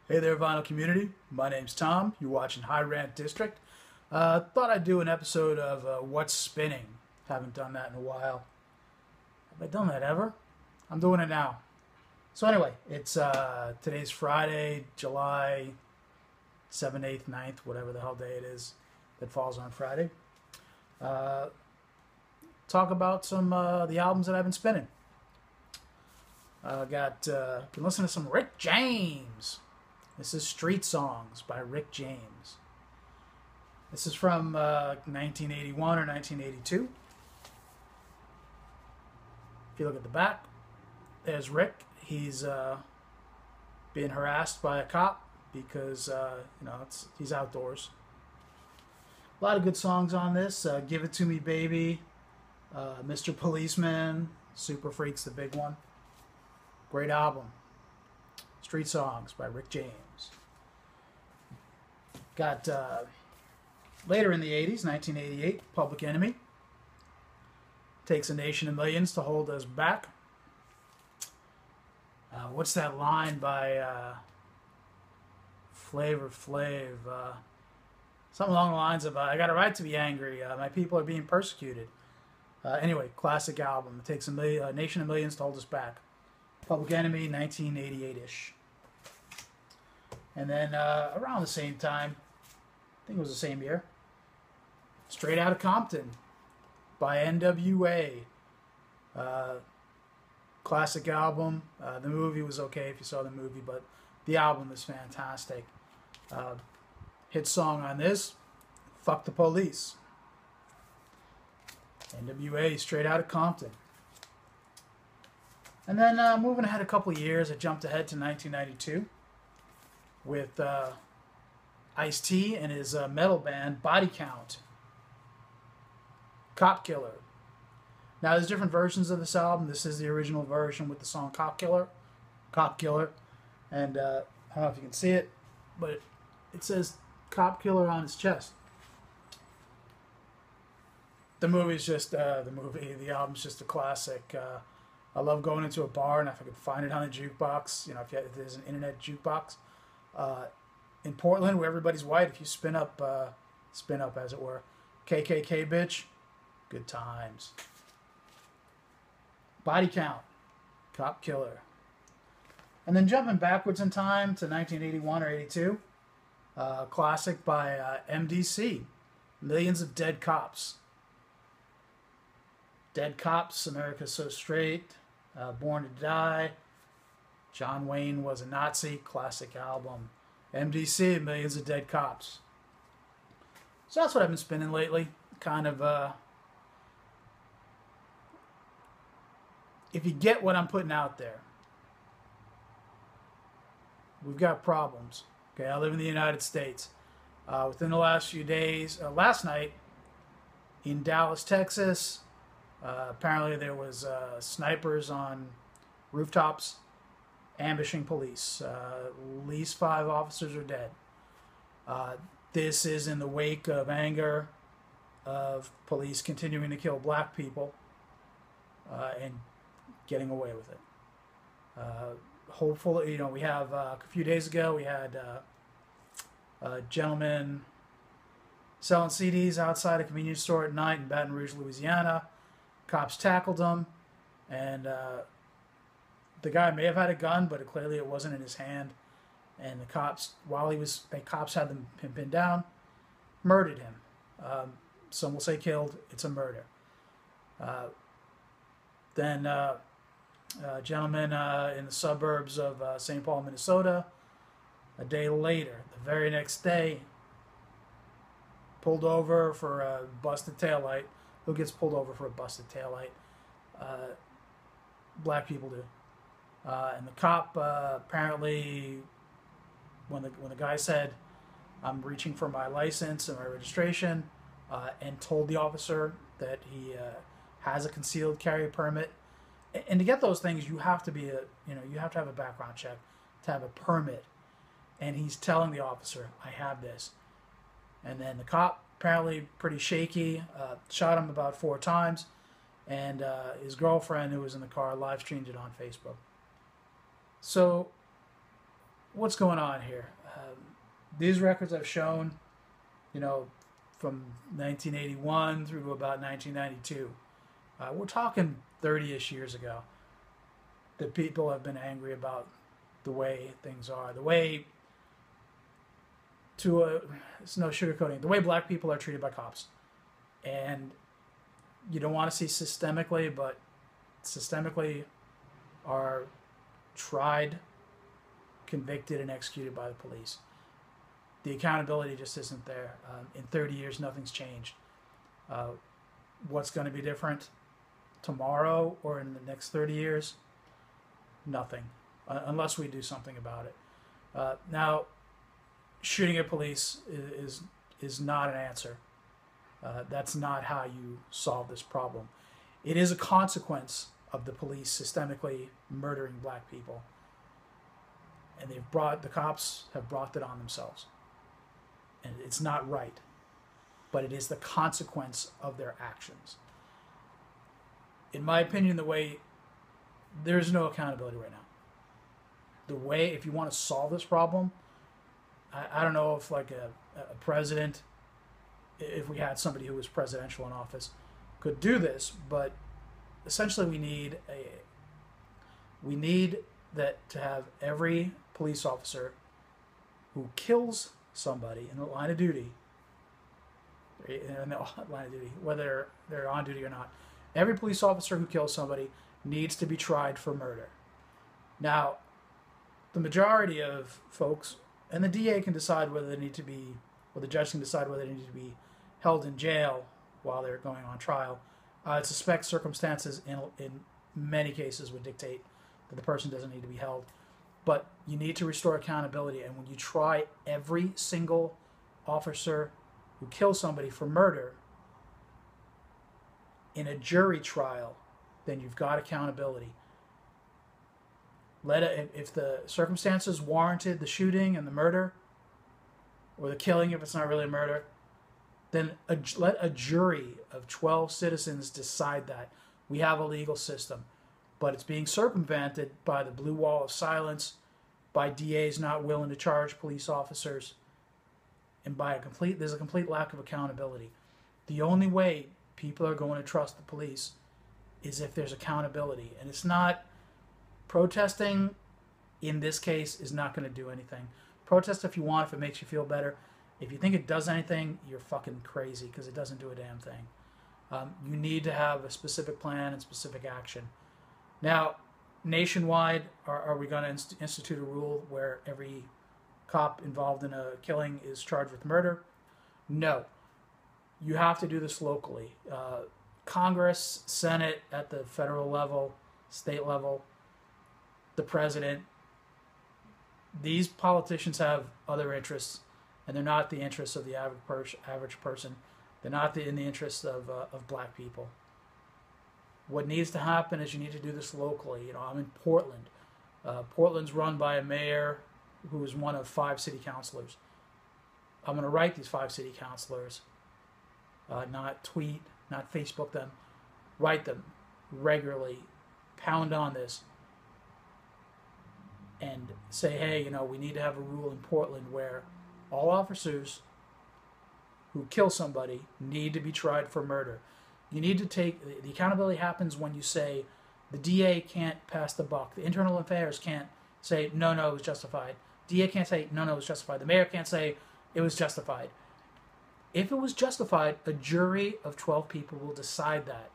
Hey there, vinyl community. My name's Tom. You're watching High Rant District. Thought I'd do an episode of What's Spinning. Haven't done that in a while. Have I done that ever? I'm doing it now. So anyway, it's today's Friday, July 7th, 8th, 9th, whatever the hell day it is that falls on Friday. Talk about some the albums that I've been spinning. Been listening to some Rick James. This is Street Songs by Rick James. This is from 1981 or 1982. If you look at the back, there's Rick. He's being harassed by a cop because he's outdoors. A lot of good songs on this. Give It To Me Baby, Mr. Policeman, Super Freak's the big one. Great album. Street Songs by Rick James. Got later in the 80s, 1988, Public Enemy. Takes a nation of millions to hold us back. What's that line by Flavor Flav? Something along the lines of, I got a right to be angry. My people are being persecuted. Anyway, classic album. It takes a nation of millions to hold us back. Public Enemy, 1988-ish. And then around the same time, I think it was the same year, Straight Outta Compton by N.W.A. Classic album. The movie was okay if you saw the movie, but the album is fantastic. Hit song on this, Fuck the Police. N.W.A. Straight Outta Compton. And then moving ahead a couple of years, I jumped ahead to 1992 with Ice-T and his metal band Body Count. Cop Killer. Now there's different versions of this album. This is the original version with the song Cop Killer. And I don't know if you can see it, but it says Cop Killer on his chest. The movie's just the album's just a classic. I love going into a bar, and if I could find it on a jukebox, if there's an internet jukebox, in Portland where everybody's white, if you spin up as it were, KKK bitch, good times. Body Count, Cop Killer. And then jumping backwards in time to 1981 or 82, classic by M.D.C, Millions of Dead Cops. Dead Cops, America's So Straight, Born to Die, John Wayne Was a Nazi, classic album. M.D.C, Millions of Dead Cops. So that's what I've been spinning lately. Kind of, if you get what I'm putting out there, we've got problems. Okay, I live in the United States. Within the last few days, last night in Dallas, Texas, apparently there was snipers on rooftops ambushing police. At least 5 officers are dead. This is in the wake of anger of police continuing to kill black people and getting away with it. Hopefully, we have a few days ago we had a gentleman selling CDs outside a convenience store at night in Baton Rouge, Louisiana. Cops tackled him, and the guy may have had a gun, but clearly it wasn't in his hand. And the cops, the cops had him pinned down, murdered him. Some will say killed. It's a murder. Then a gentleman in the suburbs of St. Paul, Minnesota, a day later, the very next day, pulled over for a busted taillight. Who gets pulled over for a busted taillight? Black people do. And the cop apparently, when the guy said, "I'm reaching for my license and my registration," and told the officer that he has a concealed carry permit, and to get those things, you have to you have to have a background check to have a permit. And he's telling the officer, "I have this," and then the cop, apparently pretty shaky, shot him about 4 times, and his girlfriend, who was in the car, live streamed it on Facebook. So what's going on here? These records I've shown, you know, from 1981 through about 1992. We're talking 30-ish years ago that people have been angry about the way things are, the way it's no sugarcoating, the way black people are treated by cops. And you don't want to see systemically, but systemically are tried, convicted, and executed by the police. The accountability just isn't there. In 30 years, nothing's changed. What's going to be different tomorrow or in the next 30 years? Nothing, unless we do something about it. Now, shooting at police is not an answer. That's not how you solve this problem. It is a consequence of the police systemically murdering black people. And the cops have brought it on themselves. And it's not right. But it is the consequence of their actions. In my opinion, there's no accountability right now. The way, if you want to solve this problem, I don't know if like a president, if we had somebody who was presidential in office, could do this, but essentially we need that to have every police officer who kills somebody in the line of duty, whether they're on duty or not, every police officer who kills somebody needs to be tried for murder. Now, the majority of folks, and the DA can decide whether they need to be, or the judge can decide whether they need to be held in jail while they're going on trial. I suspect circumstances in many cases would dictate that the person doesn't need to be held. But you need to restore accountability. And when you try every single officer who kills somebody for murder in a jury trial, then you've got accountability. If the circumstances warranted the shooting and the murder, or the killing if it's not really a murder, then let a jury of 12 citizens decide that. We have a legal system. But it's being circumvented by the blue wall of silence, by DAs not willing to charge police officers, and there's a complete lack of accountability. The only way people are going to trust the police is if there's accountability. And it's not protesting, in this case, is not going to do anything. Protest if you want, if it makes you feel better. If you think it does anything, you're fucking crazy, because it doesn't do a damn thing. You need to have a specific plan and specific action. Now, nationwide, are we going to institute a rule where every cop involved in a killing is charged with murder? No. You have to do this locally. Congress, Senate, at the federal level, state level, the president. These politicians have other interests, and they're not the interests of the average person. They're not in the interests of black people. What needs to happen is you need to do this locally. I'm in Portland. Portland's run by a mayor who is one of 5 city councilors. I'm going to write these 5 city councilors, not tweet, not Facebook them. Write them regularly. Pound on this. And say, hey, we need to have a rule in Portland where all officers who kill somebody need to be tried for murder. You need to take, the accountability happens when you say the DA can't pass the buck. The internal affairs can't say, no, it was justified. DA can't say, no, it was justified. The mayor can't say it was justified. If it was justified, a jury of 12 people will decide that.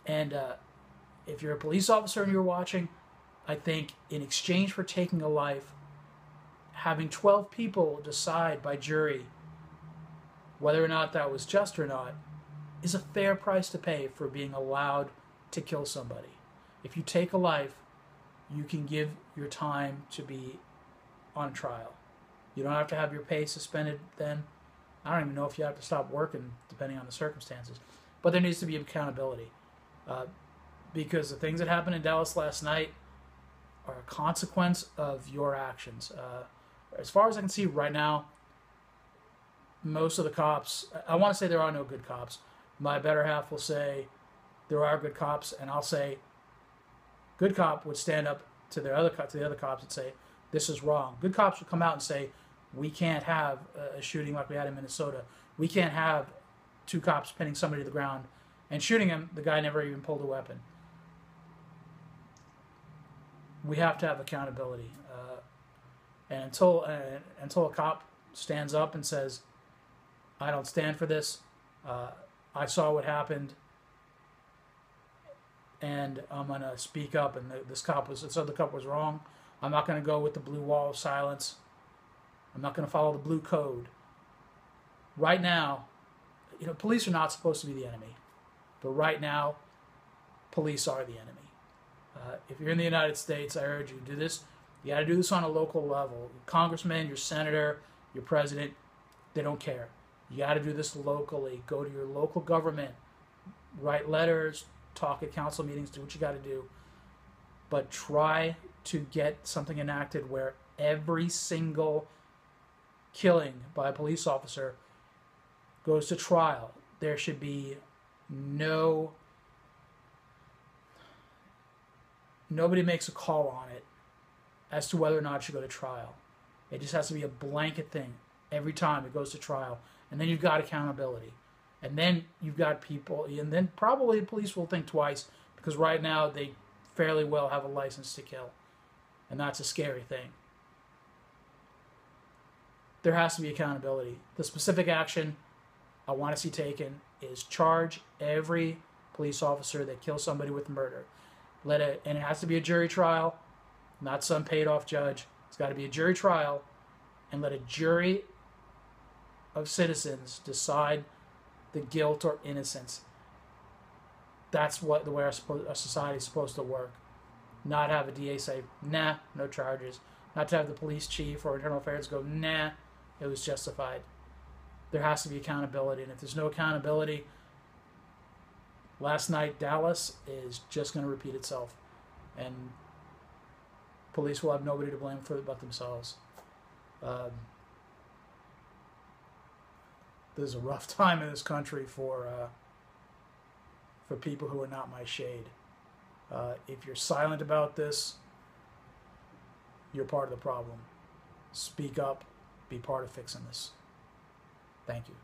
And if you're a police officer and you're watching, I think in exchange for taking a life, having 12 people decide by jury whether or not that was just or not is a fair price to pay for being allowed to kill somebody. If you take a life, you can give your time to be on trial. You don't have to have your pay suspended then. I don't even know if you have to stop working depending on the circumstances. But there needs to be accountability. Because the things that happened in Dallas last night are a consequence of your actions. As far as I can see right now, most of the cops, I want to say there are no good cops. My better half will say there are good cops, and I'll say good cop would stand up to the other cops and say this is wrong. Good cops will come out and say, we can't have a shooting like we had in Minnesota. We can't have two cops pinning somebody to the ground and shooting him. The guy never even pulled a weapon. We have to have accountability. And until a cop stands up and says, I don't stand for this, I saw what happened, and I'm going to speak up, and this cop was wrong. I'm not going to go with the blue wall of silence. I'm not going to follow the blue code. Right now, police are not supposed to be the enemy. But right now, police are the enemy. If you're in the United States, I urge you, do this. You got to do this on a local level. Your congressman, your senator, your president, they don't care. You got to do this locally. Go to your local government. Write letters. Talk at council meetings. Do what you got to do. But try to get something enacted where every single killing by a police officer goes to trial. There should be nobody makes a call on it as to whether or not it should go to trial. It just has to be a blanket thing every time it goes to trial. And then you've got accountability. And then you've got people, and then probably the police will think twice, because right now they fairly well have a license to kill. And that's a scary thing. There has to be accountability. The specific action I want to see taken is charge every police officer that kills somebody with murder. And it has to be a jury trial, not some paid-off judge. It's got to be a jury trial, and let a jury of citizens decide the guilt or innocence. That's the way our society is supposed to work. Not have a DA say, nah, no charges. Not to have the police chief or internal affairs go, nah, it was justified. There has to be accountability, and if there's no accountability, last night Dallas is just going to repeat itself, and police will have nobody to blame for it but themselves. This is a rough time in this country for people who are not my shade. If you're silent about this, you're part of the problem. Speak up. Be part of fixing this. Thank you.